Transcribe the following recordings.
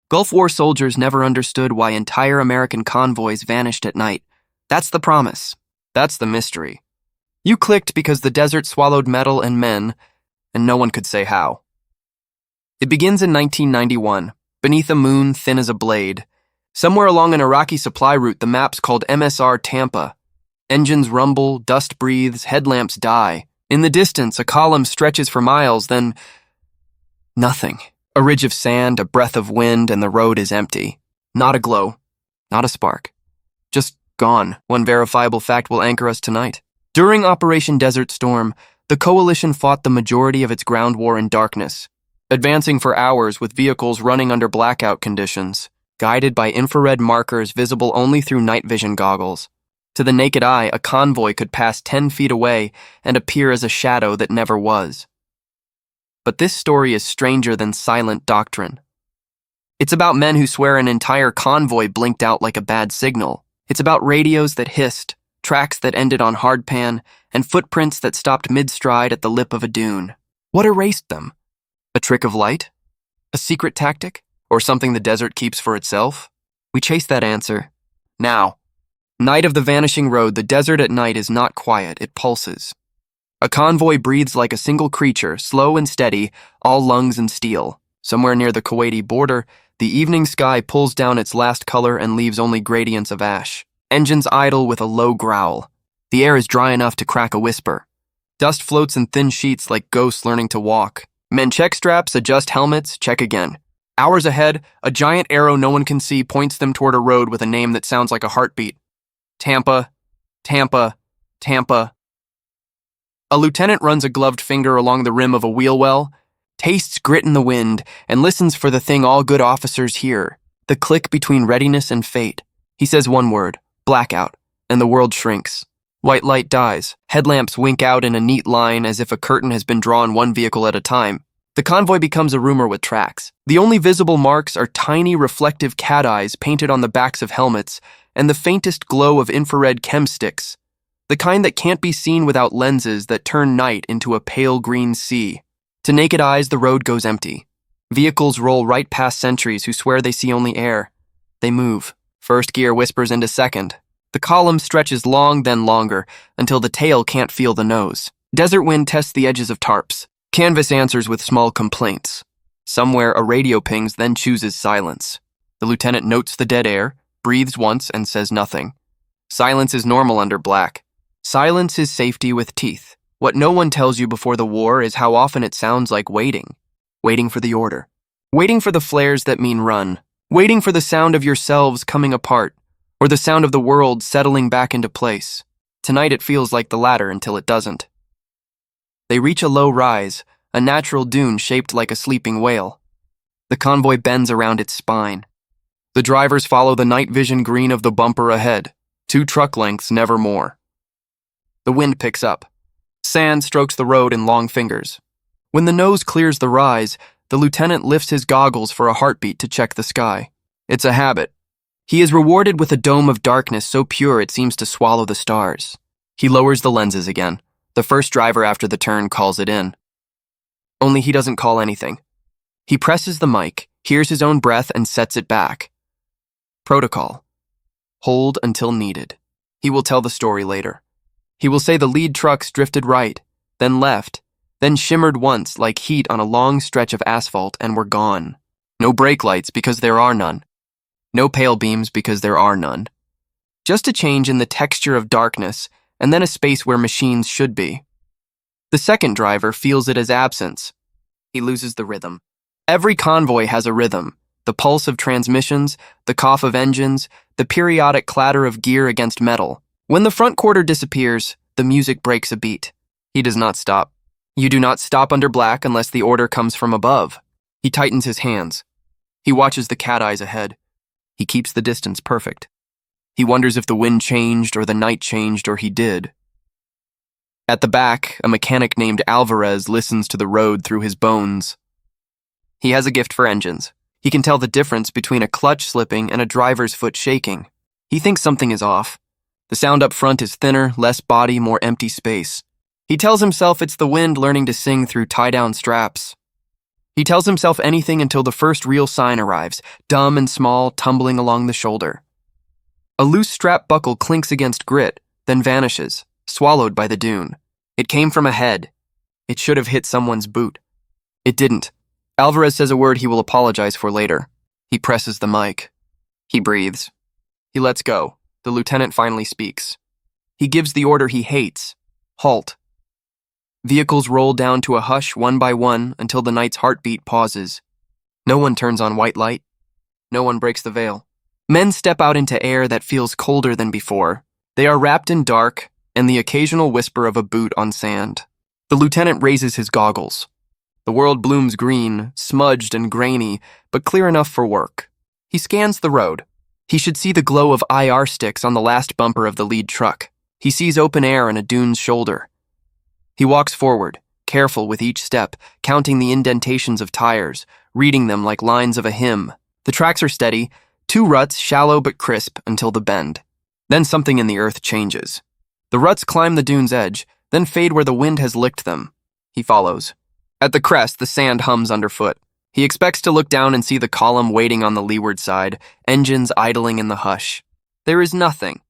Gulf War soldiers never understood why entire American convoys vanished at night. That's the promise. That's the mystery. You clicked because the desert swallowed metal and men, and no one could say how. It begins in 1991, beneath a moon thin as a blade. Somewhere along an Iraqi supply route, the map's called MSR Tampa. Engines rumble, dust breathes, headlamps die. In the distance, a column stretches for miles, then nothing. A ridge of sand, a breath of wind, and the road is empty. Not a glow, not a spark. Just gone. One verifiable fact will anchor us tonight. During Operation Desert Storm, the coalition fought the majority of its ground war in darkness, advancing for hours with vehicles running under blackout conditions, guided by infrared markers visible only through night vision goggles. To the naked eye, a convoy could pass 10 feet away and appear as a shadow that never was. But this story is stranger than silent doctrine. It's about men who swear an entire convoy blinked out like a bad signal. It's about radios that hissed, tracks that ended on hardpan, and footprints that stopped mid-stride at the lip of a dune. What erased them? A trick of light? A secret tactic? Or something the desert keeps for itself? We chase that answer. Now. Night of the vanishing road, the desert at night is not quiet, it pulses. A convoy breathes like a single creature, slow and steady, all lungs and steel. Somewhere near the Kuwaiti border, the evening sky pulls down its last color and leaves only gradients of ash. Engines idle with a low growl. The air is dry enough to crack a whisper. Dust floats in thin sheets like ghosts learning to walk. Men check straps, adjust helmets, check again. Hours ahead, a giant arrow no one can see points them toward a road with a name that sounds like a heartbeat. Tampa, Tampa, Tampa. A lieutenant runs a gloved finger along the rim of a wheel well, tastes grit in the wind, and listens for the thing all good officers hear, the click between readiness and fate. He says one word, blackout, and the world shrinks. White light dies. Headlamps wink out in a neat line as if a curtain has been drawn one vehicle at a time. The convoy becomes a rumor with tracks. The only visible marks are tiny reflective cat eyes painted on the backs of helmets and the faintest glow of infrared chem sticks, the kind that can't be seen without lenses that turn night into a pale green sea. To naked eyes, the road goes empty. Vehicles roll right past sentries who swear they see only air. They move. First gear whispers into second. The column stretches long, then longer, until the tail can't feel the nose. Desert wind tests the edges of tarps. Canvas answers with small complaints. Somewhere a radio pings, then chooses silence. The lieutenant notes the dead air, breathes once, and says nothing. Silence is normal under black. Silence is safety with teeth. What no one tells you before the war is how often it sounds like waiting. Waiting for the order. Waiting for the flares that mean run. Waiting for the sound of yourselves coming apart, or the sound of the world settling back into place. Tonight it feels like the latter until it doesn't. They reach a low rise, a natural dune shaped like a sleeping whale. The convoy bends around its spine. The drivers follow the night vision green of the bumper ahead, 2 truck lengths, never more. The wind picks up. Sand strokes the road in long fingers. When the nose clears the rise, the lieutenant lifts his goggles for a heartbeat to check the sky. It's a habit. He is rewarded with a dome of darkness so pure it seems to swallow the stars. He lowers the lenses again. The first driver after the turn calls it in. Only he doesn't call anything. He presses the mic, hears his own breath, and sets it back. Protocol. Hold until needed. He will tell the story later. He will say the lead trucks drifted right, then left, then shimmered once like heat on a long stretch of asphalt and were gone. No brake lights because there are none. No pale beams because there are none. Just a change in the texture of darkness and then a space where machines should be. The second driver feels it as absence. He loses the rhythm. Every convoy has a rhythm. The pulse of transmissions, the cough of engines, the periodic clatter of gear against metal. When the front quarter disappears, the music breaks a beat. He does not stop. You do not stop under black unless the order comes from above. He tightens his hands. He watches the cat eyes ahead. He keeps the distance perfect. He wonders if the wind changed or the night changed or he did. At the back, a mechanic named Alvarez listens to the road through his bones. He has a gift for engines. He can tell the difference between a clutch slipping and a driver's foot shaking. He thinks something is off. The sound up front is thinner, less body, more empty space. He tells himself it's the wind learning to sing through tie-down straps. He tells himself anything until the first real sign arrives, dumb and small, tumbling along the shoulder. A loose strap buckle clinks against grit, then vanishes, swallowed by the dune. It came from ahead. It should have hit someone's boot. It didn't. Alvarez says a word he will apologize for later. He presses the mic. He breathes. He lets go. The lieutenant finally speaks. He gives the order he hates. Halt. Vehicles roll down to a hush one by one until the night's heartbeat pauses. No one turns on white light. No one breaks the veil. Men step out into air that feels colder than before. They are wrapped in dark and the occasional whisper of a boot on sand. The lieutenant raises his goggles. The world blooms green, smudged and grainy, but clear enough for work. He scans the road. He should see the glow of IR sticks on the last bumper of the lead truck. He sees open air and a dune's shoulder. He walks forward, careful with each step, counting the indentations of tires, reading them like lines of a hymn. The tracks are steady, 2 ruts, shallow but crisp, until the bend. Then something in the earth changes. The ruts climb the dune's edge, then fade where the wind has licked them. He follows. At the crest, the sand hums underfoot. He expects to look down and see the column waiting on the leeward side, engines idling in the hush. There is nothing.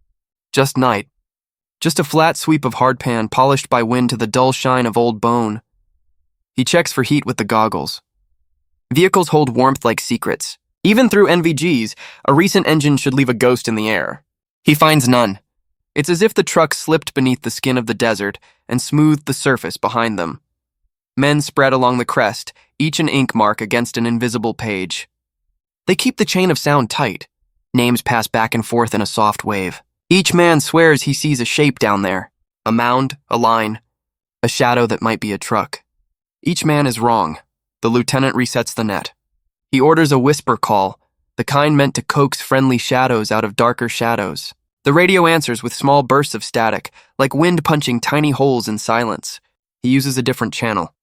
Just night. Just a flat sweep of hardpan polished by wind to the dull shine of old bone. He checks for heat with the goggles. Vehicles hold warmth like secrets. Even through NVGs, a recent engine should leave a ghost in the air. He finds none. It's as if the truck slipped beneath the skin of the desert and smoothed the surface behind them. Men spread along the crest, each an ink mark against an invisible page. They keep the chain of sound tight. Names pass back and forth in a soft wave. Each man swears he sees a shape down there. A mound, a line, a shadow that might be a truck. Each man is wrong. The lieutenant resets the net. He orders a whisper call, the kind meant to coax friendly shadows out of darker shadows. The radio answers with small bursts of static, like wind punching tiny holes in silence. He uses a different channel.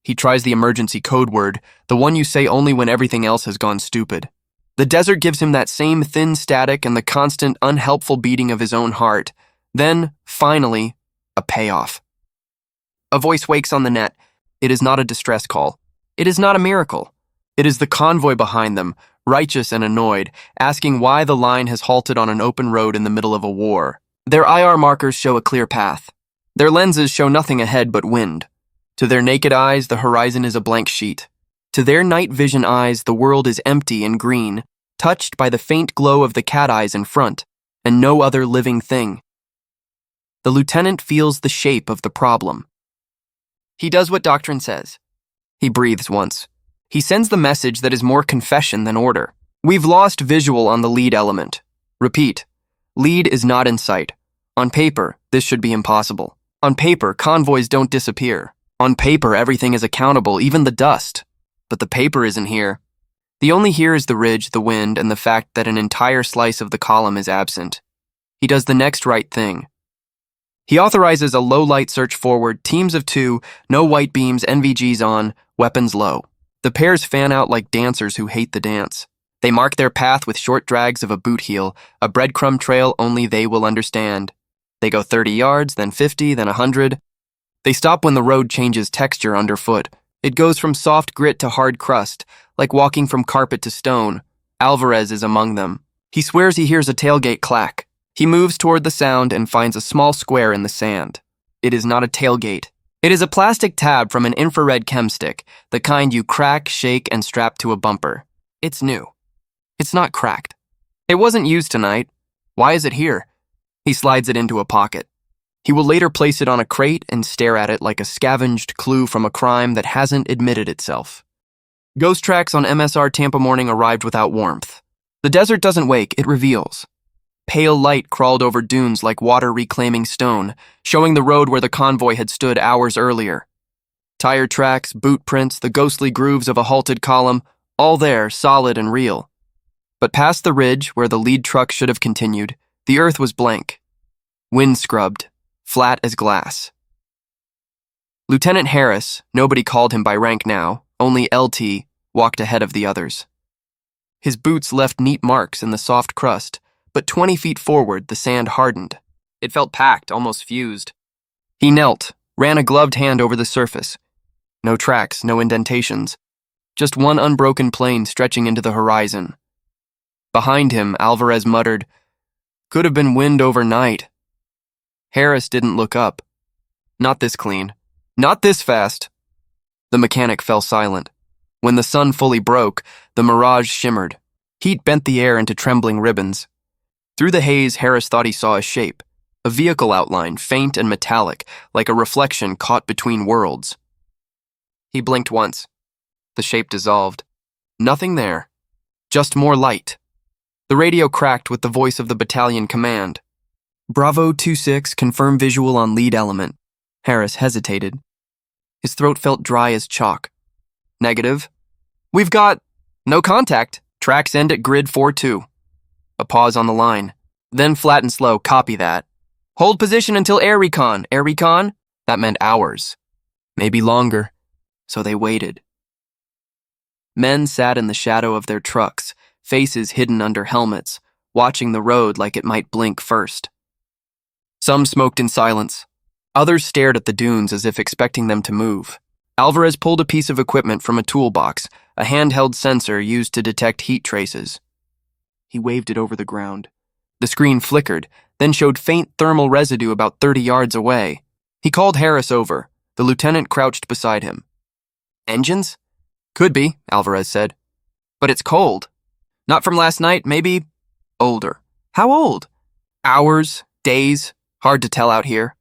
He tries the emergency code word, the one you say only when everything else has gone stupid. The desert gives him that same thin static and the constant, unhelpful beating of his own heart. Then, finally, a payoff. A voice wakes on the net. It is not a distress call. It is not a miracle. It is the convoy behind them, righteous and annoyed, asking why the line has halted on an open road in the middle of a war. Their IR markers show a clear path. Their lenses show nothing ahead but wind. To their naked eyes, the horizon is a blank sheet. To their night vision eyes, the world is empty and green, touched by the faint glow of the cat eyes in front, and no other living thing. The lieutenant feels the shape of the problem. He does what doctrine says. He breathes once. He sends the message that is more confession than order. We've lost visual on the lead element. Repeat. Lead is not in sight. On paper, this should be impossible. On paper, convoys don't disappear. On paper, everything is accountable, even the dust. But the paper isn't here. The only here is the ridge, the wind, and the fact that an entire slice of the column is absent. He does the next right thing. He authorizes a low-light search forward, teams of 2, no white beams, NVGs on, weapons low. The pairs fan out like dancers who hate the dance. They mark their path with short drags of a boot heel, a breadcrumb trail only they will understand. They go 30 yards, then 50, then 100. They stop when the road changes texture underfoot. It goes from soft grit to hard crust, like walking from carpet to stone. Alvarez is among them. He swears he hears a tailgate clack. He moves toward the sound and finds a small square in the sand. It is not a tailgate. It is a plastic tab from an infrared chem stick, the kind you crack, shake, and strap to a bumper. It's new. It's not cracked. It wasn't used tonight. Why is it here? He slides it into a pocket. He will later place it on a crate and stare at it like a scavenged clue from a crime that hasn't admitted itself. Ghost tracks on MSR Tampa morning arrived without warmth. The desert doesn't wake, it reveals. Pale light crawled over dunes like water reclaiming stone, showing the road where the convoy had stood hours earlier. Tire tracks, boot prints, the ghostly grooves of a halted column, all there, solid and real. But past the ridge, where the lead truck should have continued, the earth was blank. Wind scrubbed, flat as glass. Lieutenant Harris, nobody called him by rank now, only LT, walked ahead of the others. His boots left neat marks in the soft crust, but 20 feet forward, the sand hardened. It felt packed, almost fused. He knelt, ran a gloved hand over the surface. No tracks, no indentations. just one unbroken plane stretching into the horizon. Behind him, Alvarez muttered, "Could have been wind overnight." Harris didn't look up. Not this clean. Not this fast. The mechanic fell silent. When the sun fully broke, the mirage shimmered. Heat bent the air into trembling ribbons. Through the haze, Harris thought he saw a shape, a vehicle outline, faint and metallic, like a reflection caught between worlds. He blinked once. The shape dissolved. Nothing there. Just more light. The radio cracked with the voice of the battalion command. "Bravo 2-6, confirm visual on lead element." Harris hesitated. His throat felt dry as chalk. "Negative. We've got no contact. Tracks end at grid 4-2. A pause on the line. Then flat and slow, "Copy that. Hold position until air recon." Air recon? That meant hours. Maybe longer. So they waited. Men sat in the shadow of their trucks, faces hidden under helmets, watching the road like it might blink first. Some smoked in silence. Others stared at the dunes as if expecting them to move. Alvarez pulled a piece of equipment from a toolbox, a handheld sensor used to detect heat traces. He waved it over the ground. The screen flickered, then showed faint thermal residue about 30 yards away. He called Harris over. The lieutenant crouched beside him. "Engines?" "Could be," Alvarez said. "But it's cold. Not from last night, maybe older." "How old?" "Hours, days, hard to tell out here."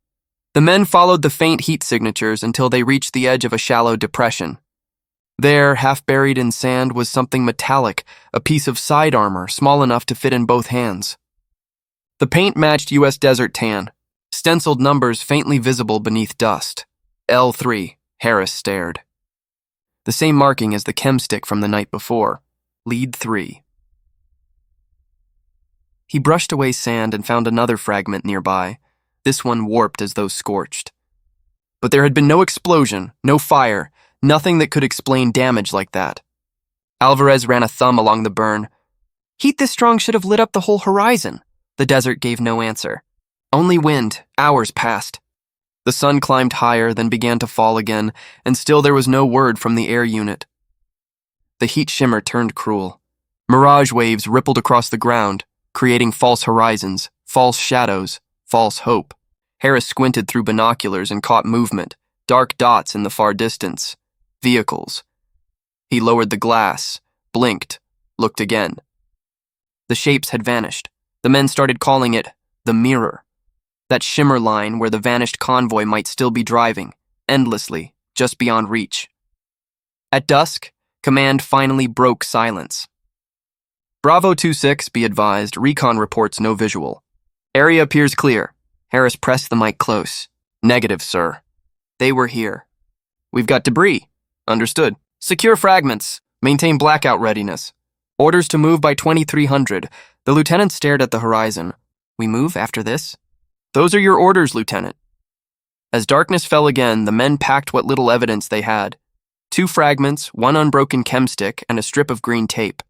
The men followed the faint heat signatures until they reached the edge of a shallow depression. There, half buried in sand, was something metallic, a piece of side armor small enough to fit in both hands. The paint matched U.S. desert tan, stenciled numbers faintly visible beneath dust. L3, Harris stared. The same marking as the chem stick from the night before. Lead 3. He brushed away sand and found another fragment nearby, this one warped as though scorched. But there had been no explosion, no fire, nothing that could explain damage like that. Alvarez ran a thumb along the burn. "Heat this strong should have lit up the whole horizon." The desert gave no answer. Only wind. Hours passed. The sun climbed higher, then began to fall again, and still there was no word from the air unit. The heat shimmer turned cruel. Mirage waves rippled across the ground, creating false horizons, false shadows, false hope. Harris squinted through binoculars and caught movement, dark dots in the far distance. Vehicles. He lowered the glass, blinked, looked again. The shapes had vanished. The men started calling it the mirror. That shimmer line where the vanished convoy might still be driving, endlessly, just beyond reach. At dusk, command finally broke silence. "Bravo 2-6, be advised, recon reports no visual. Area appears clear." Harris pressed the mic close. "Negative, sir." "They were here." "We've got debris." "Understood." "Secure fragments. Maintain blackout readiness. Orders to move by 2300. The lieutenant stared at the horizon. "We move after this?" "Those are your orders, Lieutenant." As darkness fell again, the men packed what little evidence they had. 2 fragments, 1 unbroken chem stick, and a strip of green tape.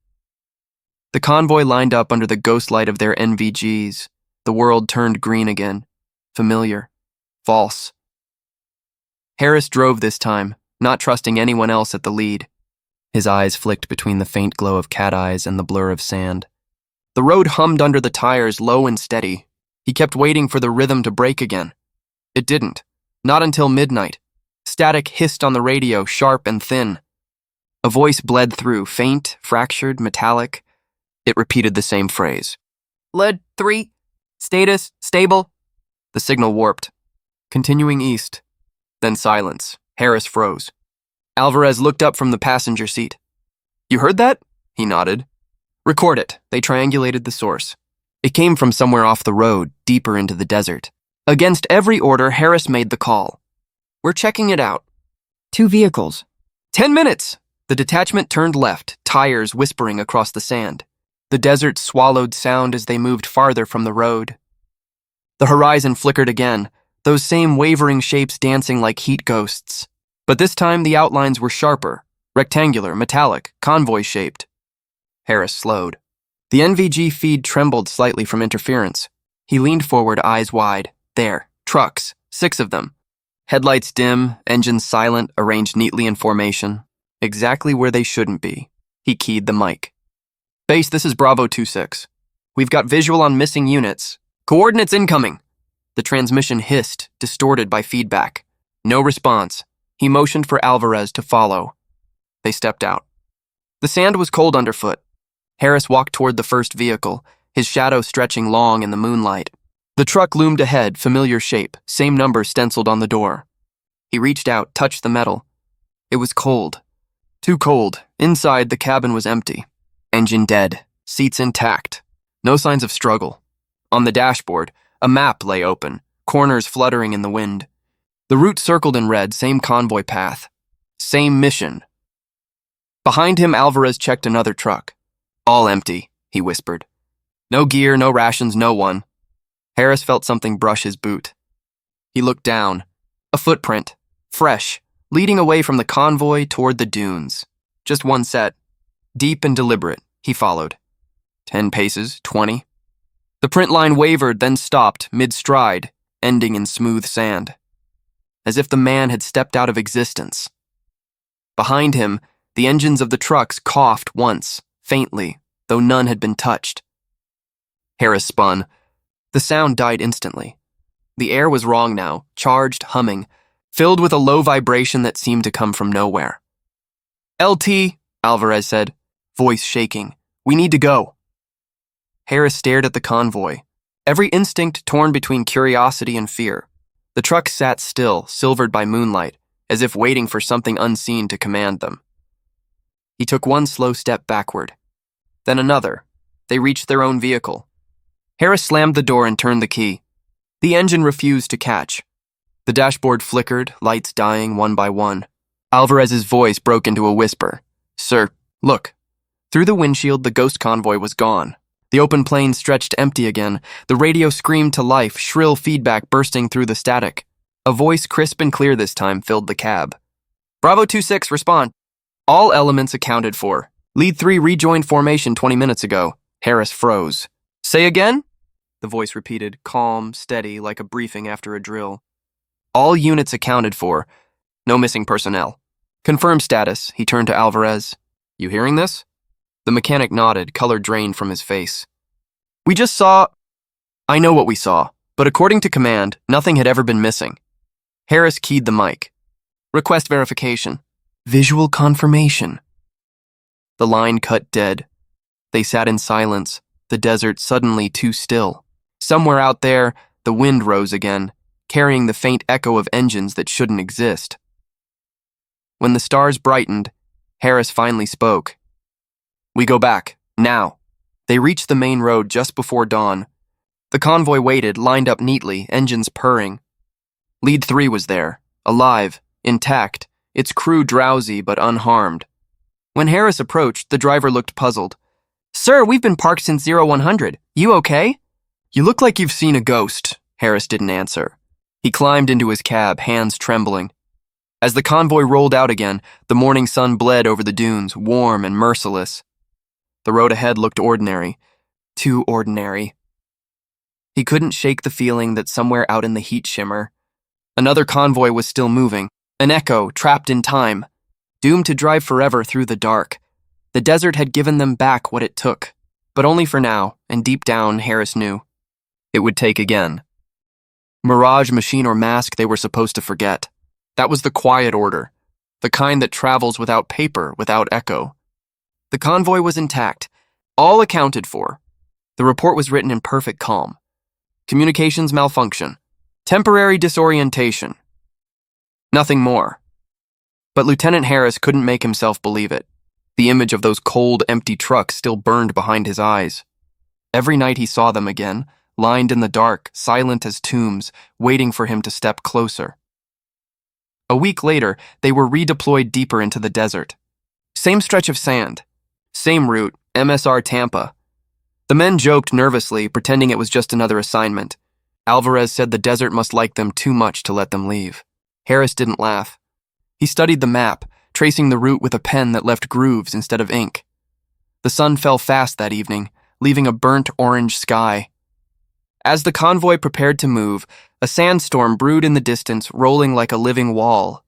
The convoy lined up under the ghost light of their NVGs. The world turned green again. Familiar. False. Harris drove this time, not trusting anyone else at the lead. His eyes flicked between the faint glow of cat eyes and the blur of sand. The road hummed under the tires, low and steady. He kept waiting for the rhythm to break again. It didn't. Not until midnight. Static hissed on the radio, sharp and thin. A voice bled through, faint, fractured, metallic. It repeated the same phrase. "Lead 3. Status, stable." The signal warped. Continuing east. Then silence. Harris froze. Alvarez looked up from the passenger seat. "You heard that?" He nodded. "Record it." They triangulated the source. It came from somewhere off the road, deeper into the desert. Against every order, Harris made the call. "We're checking it out." 2 vehicles. 10 minutes! The detachment turned left, tires whispering across the sand. The desert swallowed sound as they moved farther from the road. The horizon flickered again, those same wavering shapes dancing like heat ghosts. But this time the outlines were sharper, rectangular, metallic, convoy-shaped. Harris slowed. The NVG feed trembled slightly from interference. He leaned forward, eyes wide. There, trucks, 6 of them. Headlights dim, engines silent, arranged neatly in formation. exactly where they shouldn't be. He keyed the mic. Base, this is Bravo 26. We've got visual on missing units. Coordinates incoming. The transmission hissed, distorted by feedback. No response. He motioned for Alvarez to follow. They stepped out. The sand was cold underfoot. Harris walked toward the first vehicle, his shadow stretching long in the moonlight. The truck loomed ahead, familiar shape, same number stenciled on the door. He reached out, touched the metal. It was cold. Too cold. Inside, the cabin was empty. Engine dead. Seats intact. No signs of struggle. On the dashboard, a map lay open, corners fluttering in the wind. The route circled in red, same convoy path. Same mission. Behind him, Alvarez checked another truck. All empty, he whispered. No gear, no rations, no one. Harris felt something brush his boot. He looked down. A footprint. Fresh. Leading away from the convoy toward the dunes. Just one set. Deep and deliberate, he followed. 10 paces, 20. The print line wavered, then stopped, mid-stride, ending in smooth sand. As if the man had stepped out of existence. Behind him, the engines of the trucks coughed once, faintly, though none had been touched. Harris spun. The sound died instantly. The air was wrong now, charged, humming, filled with a low vibration that seemed to come from nowhere. LT, Alvarez said, voice shaking. We need to go. Harris stared at the convoy, every instinct torn between curiosity and fear. The truck sat still, silvered by moonlight, as if waiting for something unseen to command them. He took one slow step backward. Then another. They reached their own vehicle. Harris slammed the door and turned the key. The engine refused to catch. The dashboard flickered, lights dying one by one. Alvarez's voice broke into a whisper. Sir, look. Through the windshield, the ghost convoy was gone. The open plain stretched empty again. The radio screamed to life, shrill feedback bursting through the static. A voice, crisp and clear this time, filled the cab. Bravo 26, respond. All elements accounted for. Lead 3 rejoined formation 20 minutes ago. Harris froze. Say again? The voice repeated, calm, steady, like a briefing after a drill. All units accounted for. No missing personnel. Confirm status, he turned to Alvarez. You hearing this? The mechanic nodded, color drained from his face. We just saw... I know what we saw, but according to command, nothing had ever been missing. Harris keyed the mic. Request verification. Visual confirmation. The line cut dead. They sat in silence, the desert suddenly too still. Somewhere out there, the wind rose again, carrying the faint echo of engines that shouldn't exist. When the stars brightened, Harris finally spoke. We go back, now. They reached the main road just before dawn. The convoy waited, lined up neatly, engines purring. Lead 3 was there, alive, intact, its crew drowsy but unharmed. When Harris approached, the driver looked puzzled. Sir, we've been parked since 0100. You okay? You look like you've seen a ghost. Harris didn't answer. He climbed into his cab, hands trembling. As the convoy rolled out again, the morning sun bled over the dunes, warm and merciless. The road ahead looked ordinary. Too ordinary. He couldn't shake the feeling that somewhere out in the heat shimmer, another convoy was still moving, an echo trapped in time, doomed to drive forever through the dark. The desert had given them back what it took, but only for now, and deep down, Harris knew. It would take again. Mirage, machine, or mask they were supposed to forget. That was the quiet order, the kind that travels without paper, without echo. The convoy was intact, all accounted for. The report was written in perfect calm. Communications malfunction. Temporary disorientation. Nothing more. But Lieutenant Harris couldn't make himself believe it. The image of those cold, empty trucks still burned behind his eyes. Every night he saw them again, lined in the dark, silent as tombs, waiting for him to step closer. A week later, they were redeployed deeper into the desert. Same stretch of sand. Same route, MSR Tampa. The men joked nervously, pretending it was just another assignment. Alvarez said the desert must like them too much to let them leave. Harris didn't laugh. He studied the map, tracing the route with a pen that left grooves instead of ink. The sun fell fast that evening, leaving a burnt orange sky. As the convoy prepared to move, a sandstorm brewed in the distance, rolling like a living wall.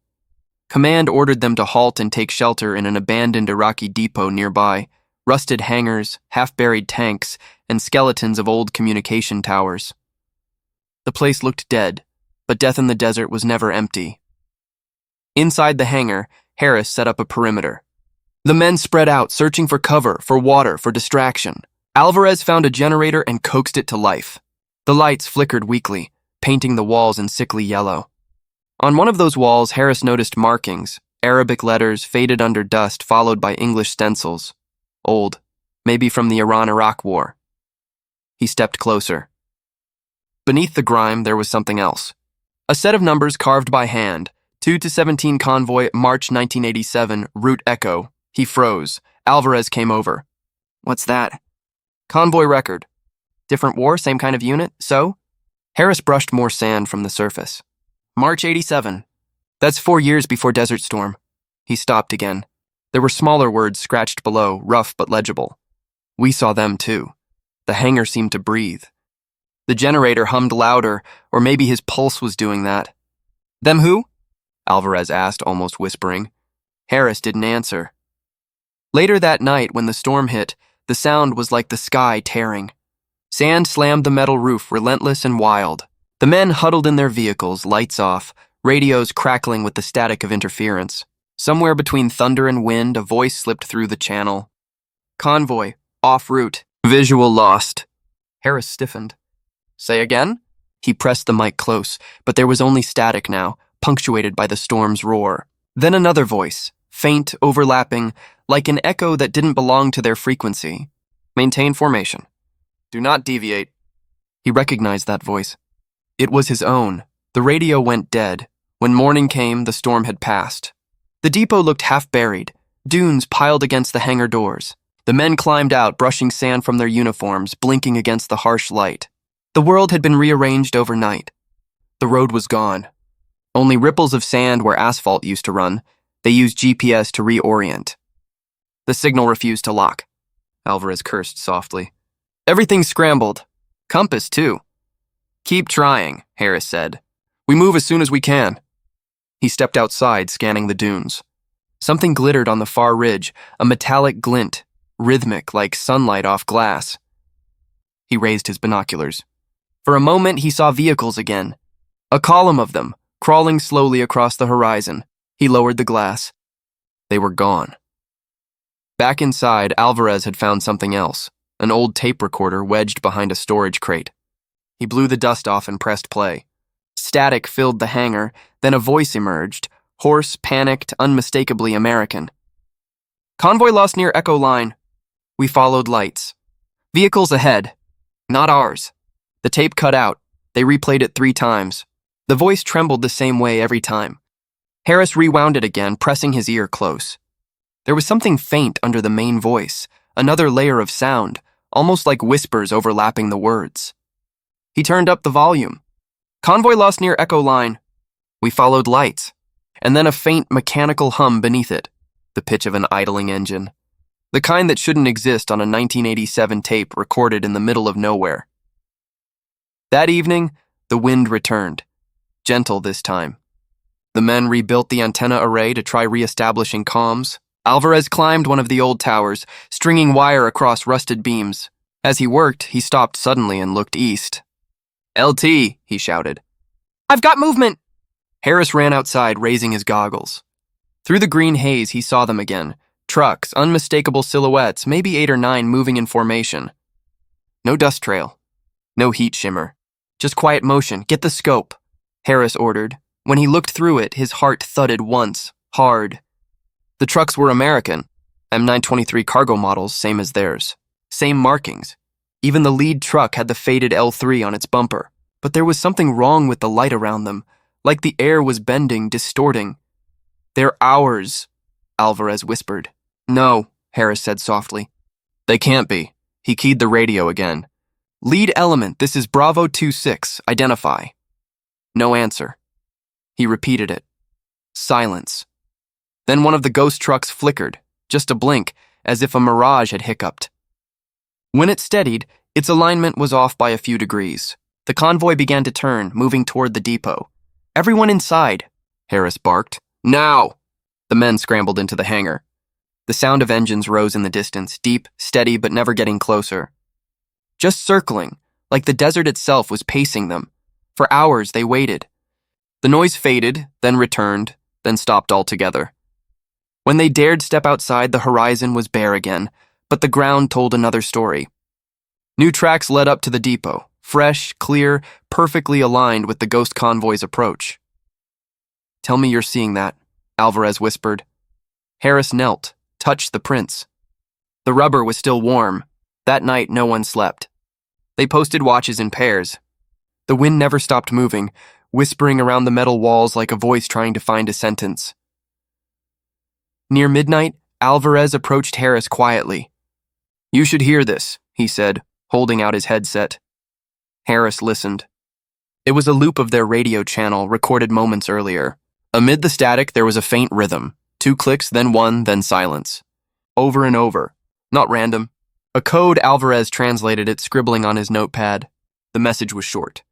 Command ordered them to halt and take shelter in an abandoned Iraqi depot nearby, rusted hangars, half-buried tanks, and skeletons of old communication towers. The place looked dead, but death in the desert was never empty. Inside the hangar, Harris set up a perimeter. The men spread out, searching for cover, for water, for distraction. Alvarez found a generator and coaxed it to life. The lights flickered weakly, painting the walls in sickly yellow. On one of those walls, Harris noticed markings, Arabic letters faded under dust, followed by English stencils. Old, maybe from the Iran-Iraq War. He stepped closer. Beneath the grime, there was something else. A set of numbers carved by hand, 2 to 17 Convoy, March 1987, Route Echo. He froze. Alvarez came over. What's that? Convoy record. Different war, same kind of unit, so? Harris brushed more sand from the surface. March 87. That's 4 years before Desert Storm. He stopped again. There were smaller words scratched below, rough but legible. We saw them too. The hangar seemed to breathe. The generator hummed louder, or maybe his pulse was doing that. Them who? Alvarez asked, almost whispering. Harris didn't answer. Later that night, when the storm hit, the sound was like the sky tearing. Sand slammed the metal roof, relentless and wild. The men huddled in their vehicles, lights off, radios crackling with the static of interference. Somewhere between thunder and wind, a voice slipped through the channel. Convoy, off route, visual lost. Harris stiffened. Say again? He pressed the mic close, but there was only static now, punctuated by the storm's roar. Then another voice, faint, overlapping, like an echo that didn't belong to their frequency. Maintain formation. Do not deviate. He recognized that voice. It was his own. The radio went dead. When morning came, the storm had passed. The depot looked half-buried, dunes piled against the hangar doors. The men climbed out, brushing sand from their uniforms, blinking against the harsh light. The world had been rearranged overnight. The road was gone. Only ripples of sand where asphalt used to run. They used GPS to reorient. The signal refused to lock. Alvarez cursed softly. Everything scrambled. Compass, too. Keep trying, Harris said. We move as soon as we can. He stepped outside, scanning the dunes. Something glittered on the far ridge, a metallic glint, rhythmic like sunlight off glass. He raised his binoculars. For a moment, he saw vehicles again. A column of them, crawling slowly across the horizon. He lowered the glass. They were gone. Back inside, Alvarez had found something else, an old tape recorder wedged behind a storage crate. He blew the dust off and pressed play. Static filled the hangar, then a voice emerged, hoarse, panicked, unmistakably American. Convoy lost near Echo Line. We followed lights. Vehicles ahead. Not ours. The tape cut out. They replayed it 3 times. The voice trembled the same way every time. Harris rewound it again, pressing his ear close. There was something faint under the main voice, another layer of sound, almost like whispers overlapping the words. He turned up the volume. Convoy lost near Echo Line. We followed lights, and then a faint mechanical hum beneath it, the pitch of an idling engine. The kind that shouldn't exist on a 1987 tape recorded in the middle of nowhere. That evening, the wind returned, gentle this time. The men rebuilt the antenna array to try re-establishing comms. Alvarez climbed one of the old towers, stringing wire across rusted beams. As he worked, he stopped suddenly and looked east. LT, he shouted. I've got movement! Harris ran outside, raising his goggles. Through the green haze, he saw them again. Trucks, unmistakable silhouettes, maybe 8 or 9 moving in formation. No dust trail. No heat shimmer. Just quiet motion. Get the scope, Harris ordered. When he looked through it, his heart thudded once, hard. The trucks were American. M923 cargo models, same as theirs. Same markings. Even the lead truck had the faded L3 on its bumper. But there was something wrong with the light around them, like the air was bending, distorting. They're ours, Alvarez whispered. No, Harris said softly. They can't be. He keyed the radio again. Lead element, this is Bravo 26, identify. No answer. He repeated it. Silence. Then one of the ghost trucks flickered, just a blink, as if a mirage had hiccuped. When it steadied, its alignment was off by a few degrees. The convoy began to turn, moving toward the depot. Everyone inside, Harris barked. Now! The men scrambled into the hangar. The sound of engines rose in the distance, deep, steady, but never getting closer. Just circling, like the desert itself was pacing them. For hours they waited. The noise faded, then returned, then stopped altogether. When they dared step outside, the horizon was bare again, but the ground told another story. New tracks led up to the depot, fresh, clear, perfectly aligned with the Ghost Convoy's approach. "Tell me you're seeing that," Alvarez whispered. Harris knelt, touched the prints. The rubber was still warm. That night, no one slept. They posted watches in pairs. The wind never stopped moving, whispering around the metal walls like a voice trying to find a sentence. Near midnight, Alvarez approached Harris quietly. "You should hear this," he said, holding out his headset. Harris listened. It was a loop of their radio channel recorded moments earlier. Amid the static, there was a faint rhythm. 2 clicks, then 1, then silence. Over and over. Not random. A code. Alvarez translated it, scribbling on his notepad. The message was short.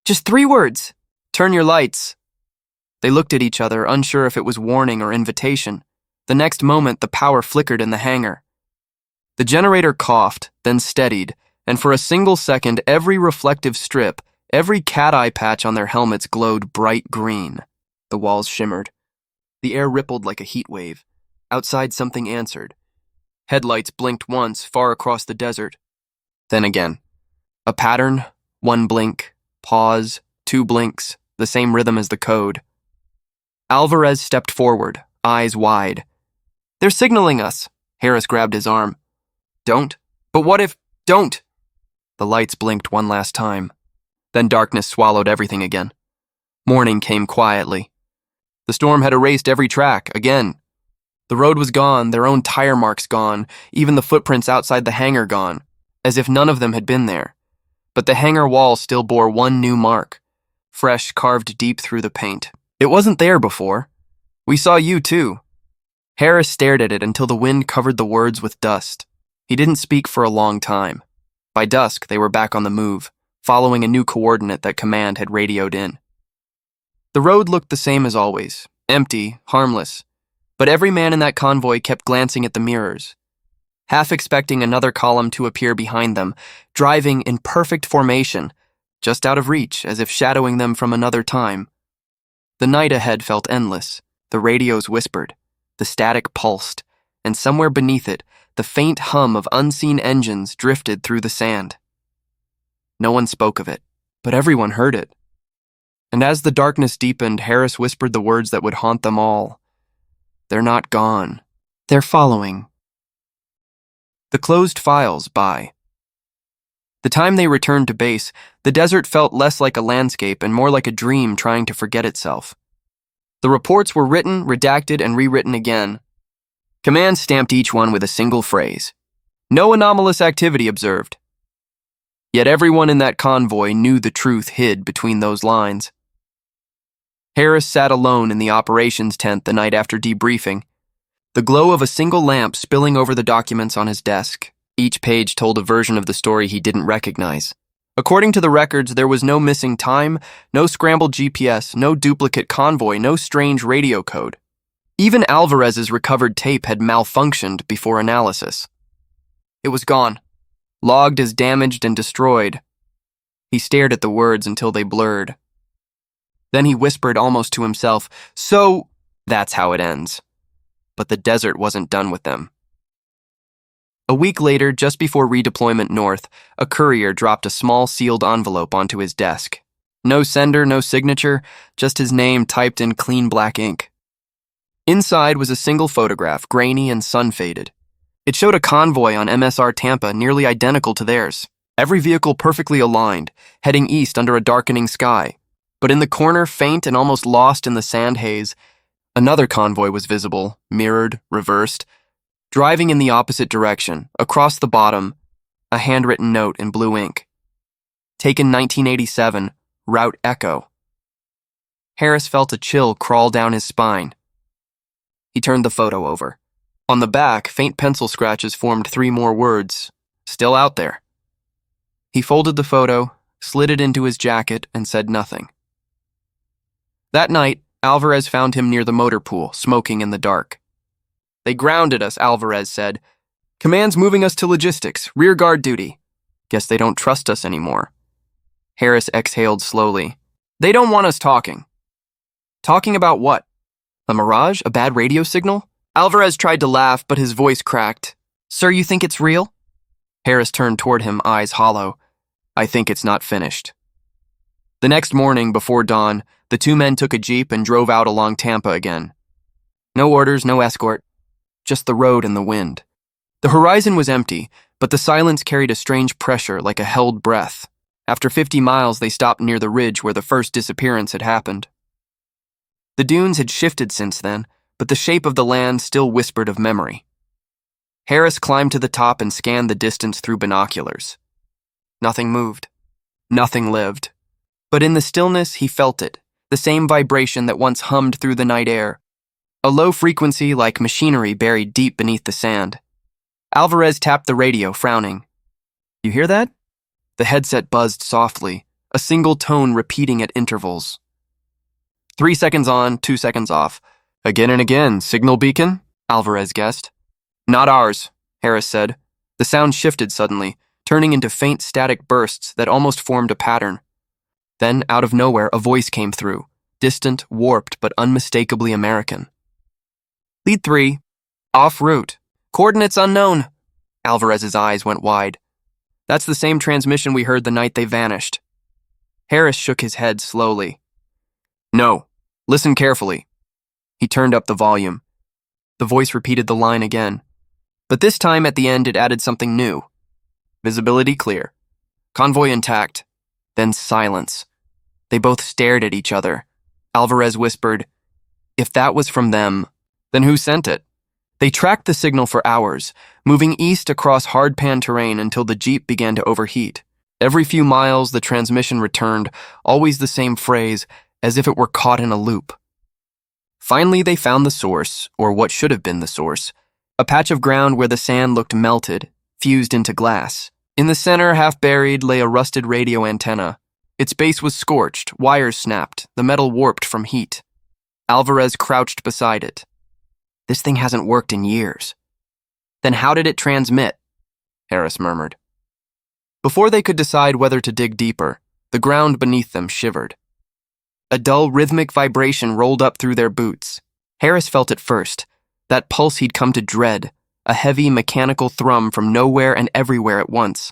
"Just 3 words. Turn your lights." They looked at each other, unsure if it was warning or invitation. The next moment, the power flickered in the hangar. The generator coughed, then steadied, and for a single second, every reflective strip, every cat-eye patch on their helmets glowed bright green. The walls shimmered. The air rippled like a heat wave. Outside, something answered. Headlights blinked once, far across the desert. Then again. A pattern, 1 blink, pause, 2 blinks, the same rhythm as the code. Alvarez stepped forward, eyes wide. "They're signaling us." Harris grabbed his arm. "Don't." "But what if—" "Don't." The lights blinked one last time. Then darkness swallowed everything again. Morning came quietly. The storm had erased every track, again. The road was gone, their own tire marks gone, even the footprints outside the hangar gone, as if none of them had been there. But the hangar wall still bore one new mark, fresh, carved deep through the paint. "It wasn't there before. We saw you, too." Harris stared at it until the wind covered the words with dust. He didn't speak for a long time. By dusk, they were back on the move, following a new coordinate that Command had radioed in. The road looked the same as always, empty, harmless, but every man in that convoy kept glancing at the mirrors, half expecting another column to appear behind them, driving in perfect formation, just out of reach, as if shadowing them from another time. The night ahead felt endless. The radios whispered, the static pulsed, and somewhere beneath it, the faint hum of unseen engines drifted through the sand. No one spoke of it, but everyone heard it. And as the darkness deepened, Harris whispered the words that would haunt them all. "They're not gone. They're following." The closed files by. The time they returned to base, the desert felt less like a landscape and more like a dream trying to forget itself. The reports were written, redacted, and rewritten again. Command stamped each one with a single phrase. "No anomalous activity observed." Yet everyone in that convoy knew the truth hid between those lines. Harris sat alone in the operations tent the night after debriefing, the glow of a single lamp spilling over the documents on his desk. Each page told a version of the story he didn't recognize. According to the records, there was no missing time, no scrambled GPS, no duplicate convoy, no strange radio code. Even Alvarez's recovered tape had malfunctioned before analysis. It was gone, logged as damaged and destroyed. He stared at the words until they blurred. Then he whispered almost to himself, "So, that's how it ends." But the desert wasn't done with them. A week later, just before redeployment north, a courier dropped a small sealed envelope onto his desk. No sender, no signature, just his name typed in clean black ink. Inside was a single photograph, grainy and sun-faded. It showed a convoy on MSR Tampa nearly identical to theirs, every vehicle perfectly aligned, heading east under a darkening sky. But in the corner, faint and almost lost in the sand haze, another convoy was visible, mirrored, reversed, driving in the opposite direction. Across the bottom, a handwritten note in blue ink. Taken 1987, Route Echo. Harris felt a chill crawl down his spine. He turned the photo over. On the back, faint pencil scratches formed 3 more words, "Still out there." He folded the photo, slid it into his jacket, and said nothing. That night, Alvarez found him near the motor pool, smoking in the dark. "They grounded us," Alvarez said. "Command's moving us to logistics, rear guard duty. Guess they don't trust us anymore." Harris exhaled slowly. "They don't want us talking." "Talking about what? A mirage? A bad radio signal?" Alvarez tried to laugh, but his voice cracked. "Sir, you think it's real?" Harris turned toward him, eyes hollow. "I think it's not finished." The next morning, before dawn, the two men took a jeep and drove out along Tampa again. No orders, no escort, just the road and the wind. The horizon was empty, but the silence carried a strange pressure like a held breath. After 50 miles, they stopped near the ridge where the first disappearance had happened. The dunes had shifted since then, but the shape of the land still whispered of memory. Harris climbed to the top and scanned the distance through binoculars. Nothing moved. Nothing lived. But in the stillness, he felt it, the same vibration that once hummed through the night air. A low frequency like machinery buried deep beneath the sand. Alvarez tapped the radio, frowning. "You hear that?" The headset buzzed softly, a single tone repeating at intervals. 3 seconds on, 2 seconds off. "Again and again, signal beacon?" Alvarez guessed. "Not ours," Harris said. The sound shifted suddenly, turning into faint static bursts that almost formed a pattern. Then, out of nowhere, a voice came through, distant, warped, but unmistakably American. "Lead 3. Off route. Coordinates unknown." Alvarez's eyes went wide. "That's the same transmission we heard the night they vanished." Harris shook his head slowly. "No. Listen carefully." He turned up the volume. The voice repeated the line again. But this time at the end it added something new. Visibility clear. Convoy intact. Then silence. They both stared at each other. Alvarez whispered, "If that was from them, then who sent it?" They tracked the signal for hours, moving east across hard-pan terrain until the jeep began to overheat. Every few miles, the transmission returned, always the same phrase, as if it were caught in a loop. Finally, they found the source, or what should have been the source, a patch of ground where the sand looked melted, fused into glass. In the center, half buried, lay a rusted radio antenna. Its base was scorched, wires snapped, the metal warped from heat. Alvarez crouched beside it. "This thing hasn't worked in years." "Then how did it transmit?" Harris murmured. Before they could decide whether to dig deeper, the ground beneath them shivered. A dull, rhythmic vibration rolled up through their boots. Harris felt it first, that pulse he'd come to dread, a heavy, mechanical thrum from nowhere and everywhere at once.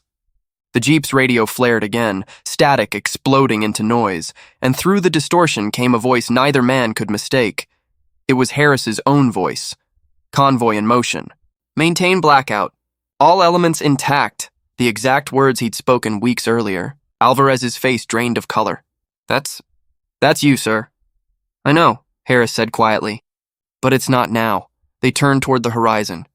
The jeep's radio flared again, static exploding into noise, and through the distortion came a voice neither man could mistake. It was Harris's own voice. "Convoy in motion. Maintain blackout. All elements intact." The exact words he'd spoken weeks earlier. Alvarez's face drained of color. That's you, sir." "I know," Harris said quietly. "But it's not now." They turned toward the horizon.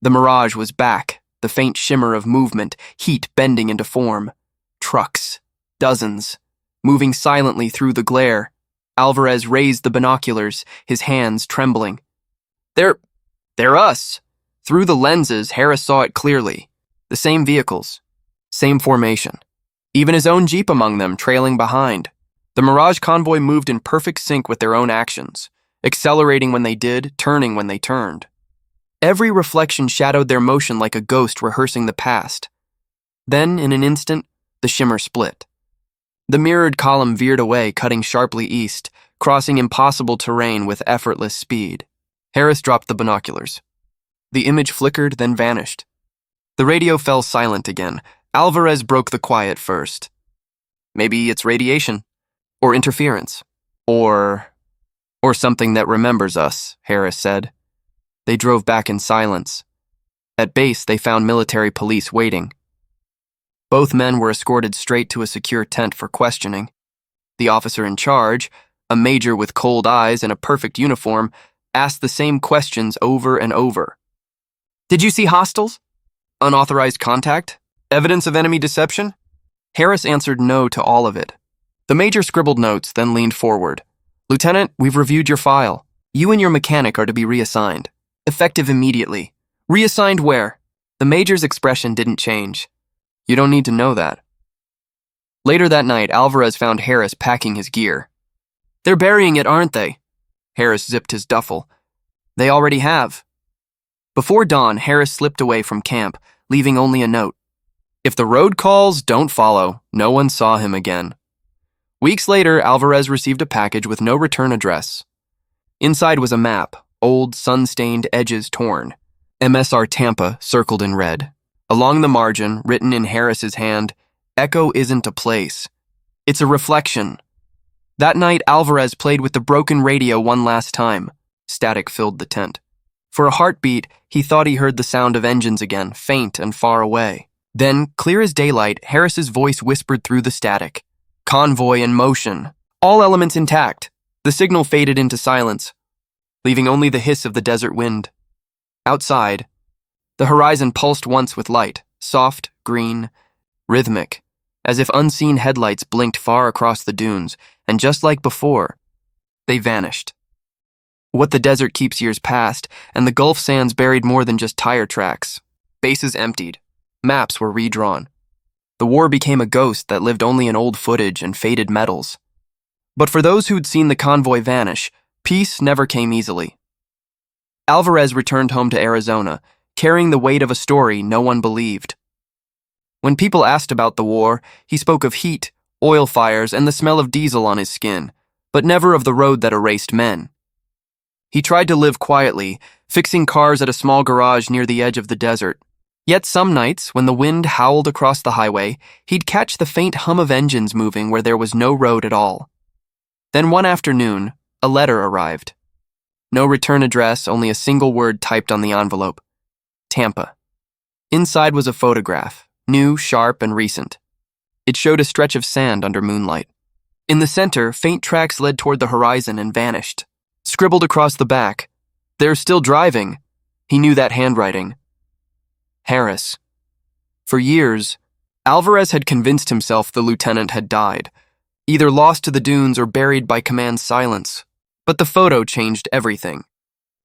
The mirage was back, the faint shimmer of movement, heat bending into form. Trucks. Dozens. Moving silently through the glare. Alvarez raised the binoculars, his hands trembling. They're us." Through the lenses, Harris saw it clearly. The same vehicles. Same formation. Even his own jeep among them, trailing behind. The Mirage convoy moved in perfect sync with their own actions, accelerating when they did, turning when they turned. Every reflection shadowed their motion like a ghost rehearsing the past. Then, in an instant, the shimmer split. The mirrored column veered away, cutting sharply east, crossing impossible terrain with effortless speed. Harris dropped the binoculars. The image flickered, then vanished. The radio fell silent again. Alvarez broke the quiet first. "Maybe it's radiation. Or interference. Or something that remembers us," Harris said. They drove back in silence. At base, they found military police waiting. Both men were escorted straight to a secure tent for questioning. The officer in charge, a major with cold eyes and a perfect uniform, asked the same questions over and over. "Did you see hostiles? Unauthorized contact? Evidence of enemy deception?" Harris answered no to all of it. The major scribbled notes, then leaned forward. "Lieutenant, we've reviewed your file. You and your mechanic are to be reassigned. Effective immediately. Reassigned where?" The major's expression didn't change. "You don't need to know that." Later that night, Alvarez found Harris packing his gear. "They're burying it, aren't they?" Harris zipped his duffel. They already have. Before dawn, Harris slipped away from camp, leaving only a note. If the road calls, don't follow. No one saw him again. Weeks later, Alvarez received a package with no return address. Inside was a map, old, sun-stained, edges torn. MSR Tampa circled in red. Along the margin, written in Harris's hand, Echo isn't a place. It's a reflection. That night, Alvarez played with the broken radio one last time. Static filled the tent. For a heartbeat, he thought he heard the sound of engines again, faint and far away. Then, clear as daylight, Harris's voice whispered through the static. Convoy in motion. All elements intact. The signal faded into silence, leaving only the hiss of the desert wind. Outside, the horizon pulsed once with light, soft, green, rhythmic, as if unseen headlights blinked far across the dunes, and just like before, they vanished. What the desert keeps years past, and the Gulf sands buried more than just tire tracks. Bases emptied. Maps were redrawn. The war became a ghost that lived only in old footage and faded metals. But for those who'd seen the convoy vanish, peace never came easily. Alvarez returned home to Arizona, carrying the weight of a story no one believed. When people asked about the war, he spoke of heat, oil fires, and the smell of diesel on his skin, but never of the road that erased men. He tried to live quietly, fixing cars at a small garage near the edge of the desert. Yet some nights, when the wind howled across the highway, he'd catch the faint hum of engines moving where there was no road at all. Then one afternoon, a letter arrived. No return address, only a single word typed on the envelope. Tampa. Inside was a photograph, new, sharp, and recent. It showed a stretch of sand under moonlight. In the center, faint tracks led toward the horizon and vanished. Scribbled across the back, "They're still driving." He knew that handwriting. Harris. For years, Alvarez had convinced himself the lieutenant had died, either lost to the dunes or buried by command silence. But the photo changed everything.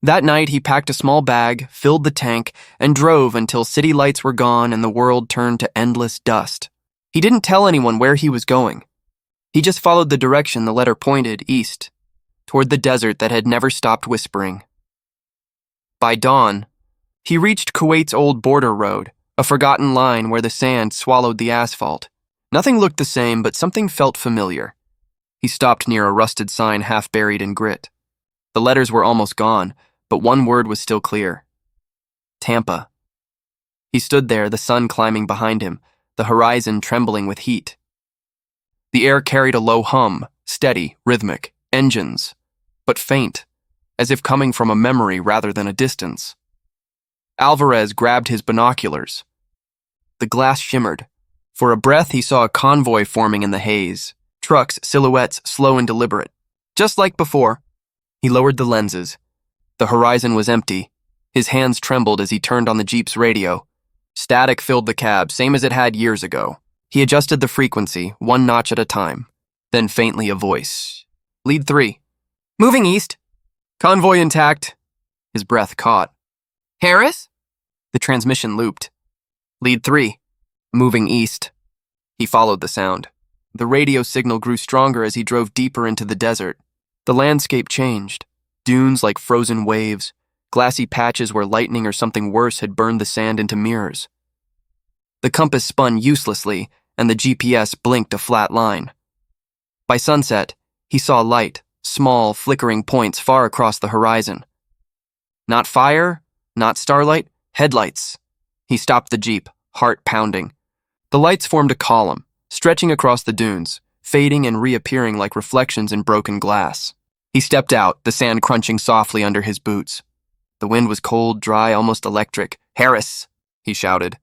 That night, he packed a small bag, filled the tank, and drove until city lights were gone and the world turned to endless dust. He didn't tell anyone where he was going. He just followed the direction the letter pointed, east, toward the desert that had never stopped whispering. By dawn, he reached Kuwait's old border road, a forgotten line where the sand swallowed the asphalt. Nothing looked the same, but something felt familiar. He stopped near a rusted sign half buried in grit. The letters were almost gone, but one word was still clear. Tampa. He stood there, the sun climbing behind him, the horizon trembling with heat. The air carried a low hum, steady, rhythmic, engines, but faint, as if coming from a memory rather than a distance. Alvarez grabbed his binoculars. The glass shimmered. For a breath, he saw a convoy forming in the haze, trucks, silhouettes, slow and deliberate. Just like before. He lowered the lenses. The horizon was empty. His hands trembled as he turned on the Jeep's radio. Static filled the cab, same as it had years ago. He adjusted the frequency, one notch at a time. Then faintly a voice. Lead 3. Moving east. Convoy intact. His breath caught. Harris? The transmission looped. Lead 3. Moving east. He followed the sound. The radio signal grew stronger as he drove deeper into the desert. The landscape changed. Dunes like frozen waves, glassy patches where lightning or something worse had burned the sand into mirrors. The compass spun uselessly, and the GPS blinked a flat line. By sunset, he saw light, small, flickering points far across the horizon. Not fire, not starlight, headlights. He stopped the Jeep, heart pounding. The lights formed a column, stretching across the dunes, fading and reappearing like reflections in broken glass. He stepped out, the sand crunching softly under his boots. The wind was cold, dry, almost electric. "Harris!" he shouted.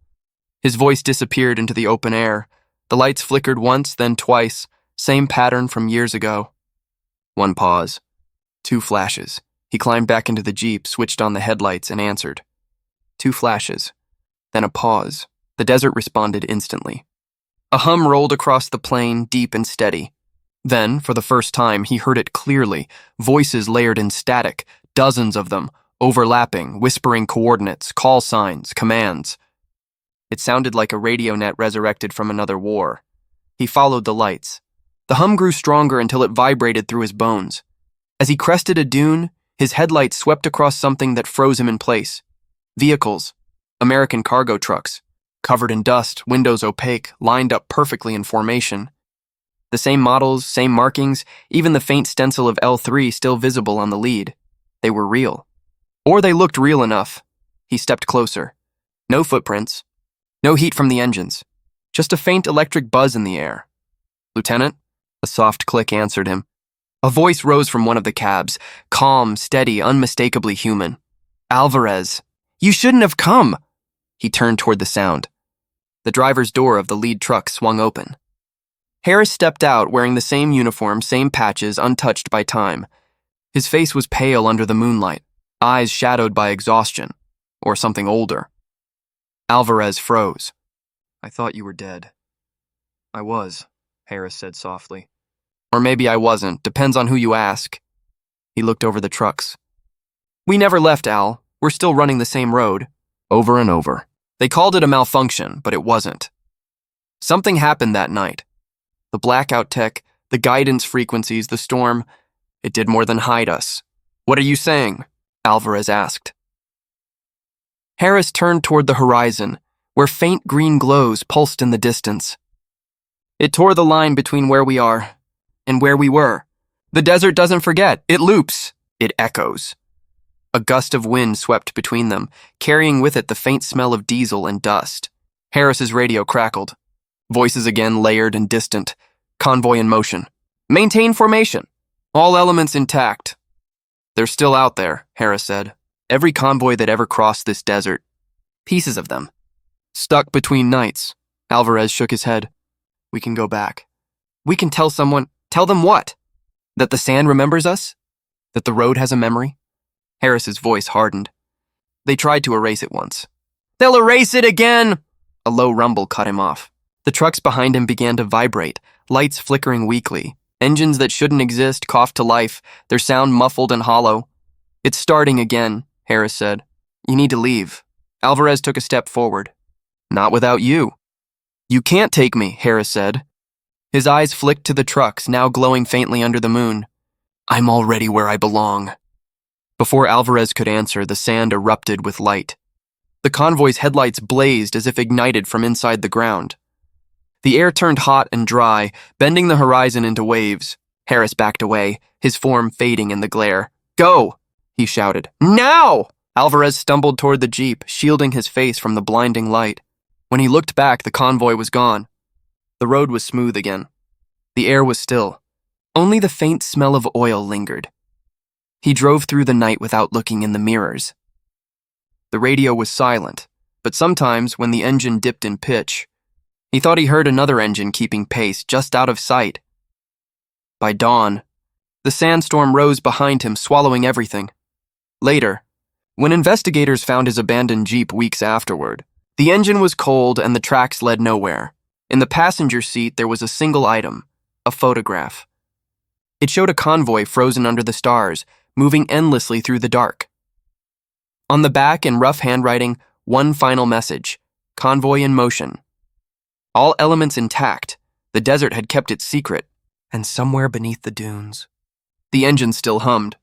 His voice disappeared into the open air. The lights flickered once, then twice, same pattern from years ago. One pause. 2 flashes. He climbed back into the Jeep, switched on the headlights, and answered. 2 flashes. Then a pause. The desert responded instantly. A hum rolled across the plain, deep and steady. Then, for the first time, he heard it clearly, voices layered in static, dozens of them, overlapping, whispering coordinates, call signs, commands. It sounded like a radio net resurrected from another war. He followed the lights. The hum grew stronger until it vibrated through his bones. As he crested a dune, his headlights swept across something that froze him in place. Vehicles, American cargo trucks, covered in dust, windows opaque, lined up perfectly in formation. The same models, same markings, even the faint stencil of L3 still visible on the lead. They were real. Or they looked real enough. He stepped closer. No footprints. No heat from the engines. Just a faint electric buzz in the air. "Lieutenant?" A soft click answered him. A voice rose from one of the cabs, calm, steady, unmistakably human. "Alvarez, you shouldn't have come." He turned toward the sound. The driver's door of the lead truck swung open. Harris stepped out wearing the same uniform, same patches, untouched by time. His face was pale under the moonlight, eyes shadowed by exhaustion, or something older. Alvarez froze. "I thought you were dead." "I was," Harris said softly. "Or maybe I wasn't, depends on who you ask." He looked over the trucks. "We never left, Al. We're still running the same road." Over and over. They called it a malfunction, but it wasn't. Something happened that night. The blackout tech, the guidance frequencies, the storm, it did more than hide us. "What are you saying?" Alvarez asked. Harris turned toward the horizon, where faint green glows pulsed in the distance. "It tore the line between where we are and where we were. The desert doesn't forget. It loops. It echoes." A gust of wind swept between them, carrying with it the faint smell of diesel and dust. Harris's radio crackled. Voices again layered and distant. Convoy in motion. "Maintain formation. All elements intact." "They're still out there," Harris said. "Every convoy that ever crossed this desert. Pieces of them. Stuck between nights." Alvarez shook his head. "We can go back. We can tell someone." "Tell them what? That the sand remembers us? That the road has a memory?" Harris's voice hardened. "They tried to erase it once." "They'll erase it again!" A low rumble cut him off. The trucks behind him began to vibrate, lights flickering weakly. Engines that shouldn't exist coughed to life, their sound muffled and hollow. "It's starting again," Harris said. "You need to leave." Alvarez took a step forward. "Not without you." "You can't take me," Harris said. His eyes flicked to the trucks, now glowing faintly under the moon. "I'm already where I belong." Before Alvarez could answer, the sand erupted with light. The convoy's headlights blazed as if ignited from inside the ground. The air turned hot and dry, bending the horizon into waves. Harris backed away, his form fading in the glare. "Go!" he shouted. "Now!" Alvarez stumbled toward the jeep, shielding his face from the blinding light. When he looked back, the convoy was gone. The road was smooth again. The air was still. Only the faint smell of oil lingered. He drove through the night without looking in the mirrors. The radio was silent, but sometimes, when the engine dipped in pitch, he thought he heard another engine keeping pace just out of sight. By dawn, the sandstorm rose behind him, swallowing everything. Later, when investigators found his abandoned Jeep weeks afterward, the engine was cold and the tracks led nowhere. In the passenger seat, there was a single item, a photograph. It showed a convoy frozen under the stars, moving endlessly through the dark. On the back, in rough handwriting, one final message: "Convoy in motion." All elements intact, the desert had kept its secret, and somewhere beneath the dunes, the engine still hummed.